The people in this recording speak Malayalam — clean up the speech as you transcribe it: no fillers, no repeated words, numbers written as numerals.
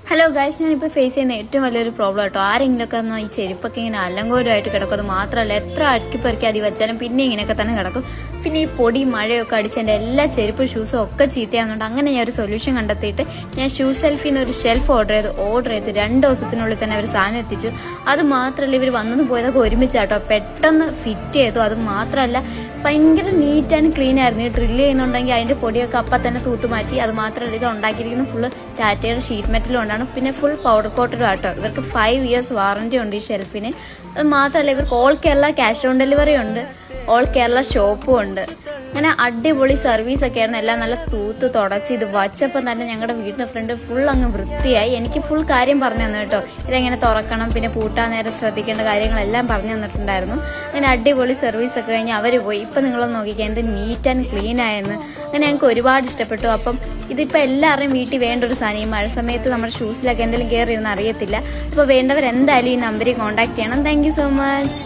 ഹലോ ഗൈസ്, ഞാനിപ്പോൾ ഫേസ് ചെയ്യുന്ന ഏറ്റവും വലിയൊരു പ്രോബ്ലം കേട്ടോ. ആരെങ്കിലുമൊക്കെ ഒന്ന് ഈ ചെരുപ്പൊക്കെ ഇങ്ങനെ അലങ്കോലമായിട്ട് കിടക്കും. അത് മാത്രമല്ല, എത്ര അടുക്കി പെറുക്കി അതി വെച്ചാലും പിന്നെ ഇങ്ങനെയൊക്കെ തന്നെ കിടക്കും. പിന്നെ ഈ പൊടി മഴയൊക്കെ അടിച്ച് എൻ്റെ എല്ലാ ചെരുപ്പും ഷൂസും ഒക്കെ ചീത്തയാകുന്നുണ്ട്. അങ്ങനെ ഞാൻ ഒരു സൊല്യൂഷൻ കണ്ടെത്തിയിട്ട് ഞാൻ ഷൂ ഷെൽഫിൽ നിന്ന് ഒരു ഷെൽഫ് ഓർഡർ ചെയ്ത് 2 ദിവസത്തിനുള്ളിൽ തന്നെ അവർ സാധനം എത്തിച്ചു. അത് മാത്രമല്ല, ഇവർ വന്നു പോയതൊക്കെ ഒരുമിച്ചാട്ടോ പെട്ടെന്ന് ഫിറ്റ് ചെയ്തു. അത് മാത്രമല്ല, ഭയങ്കര നീറ്റ് ആൻഡ് ക്ലീൻ ആയിരുന്നു. ഈ ഡ്രില്ല് ചെയ്യുന്നുണ്ടെങ്കിൽ അതിൻ്റെ പൊടിയൊക്കെ അപ്പം തന്നെ തൂത്തുമാറ്റി. അത് മാത്രമല്ല, ഇത് ഉണ്ടാക്കിയിരിക്കുന്നത് ഫുള്ള് ടാറ്റയുടെ ഷീറ്റ് മെറ്റലും കൊണ്ടാണ്. പിന്നെ ഫുൾ പൗഡർ കോട്ടഡും ആട്ടോ. ഇവർക്ക് 5 years വാറൻറ്റി ഉണ്ട് ഈ ഷെൽഫിന്. അത് മാത്രമല്ല, ഇവർക്ക് all Kerala cash on delivery ഉണ്ട്, ഓൾ കേരള ഷോപ്പും ഉണ്ട്. അങ്ങനെ അടിപൊളി സർവീസൊക്കെ ആയിരുന്നു. എല്ലാം നല്ല തൂത്ത് തുടച്ച് ഇത് വച്ചപ്പം തന്നെ ഞങ്ങളുടെ വീടിൻ്റെ ഫ്രണ്ട് ഫുൾ അങ്ങ് വൃത്തിയായി. എനിക്ക് ഫുൾ കാര്യം പറഞ്ഞു തന്നു കേട്ടോ. ഇതെങ്ങനെ തുറക്കണം, പിന്നെ പൂട്ടാൻ നേരം ശ്രദ്ധിക്കേണ്ട കാര്യങ്ങളെല്ലാം പറഞ്ഞു തന്നിട്ടുണ്ടായിരുന്നു. അങ്ങനെ അടിപൊളി സർവീസൊക്കെ കഴിഞ്ഞ് അവർ പോയി. ഇപ്പം നിങ്ങളൊന്ന് നോക്കിക്കുക, എന്ത് നീറ്റ് ആൻഡ് ക്ലീൻ ആയെന്ന്. അങ്ങനെ ഞങ്ങൾക്ക് ഒരുപാട് ഇഷ്ടപ്പെട്ടു. അപ്പം ഇതിപ്പോൾ എല്ലാവരുടെയും വീട്ടിൽ വേണ്ട ഒരു സാധനം. ഈ മഴ സമയത്ത് നമ്മുടെ ഷൂസിലൊക്കെ എന്തെങ്കിലും കയറി ഇരുന്ന് അറിയത്തില്ല. അപ്പോൾ വേണ്ടവർ എന്തായാലും ഈ നമ്പറിൽ കോൺടാക്ട് ചെയ്യണം. Thank you so much.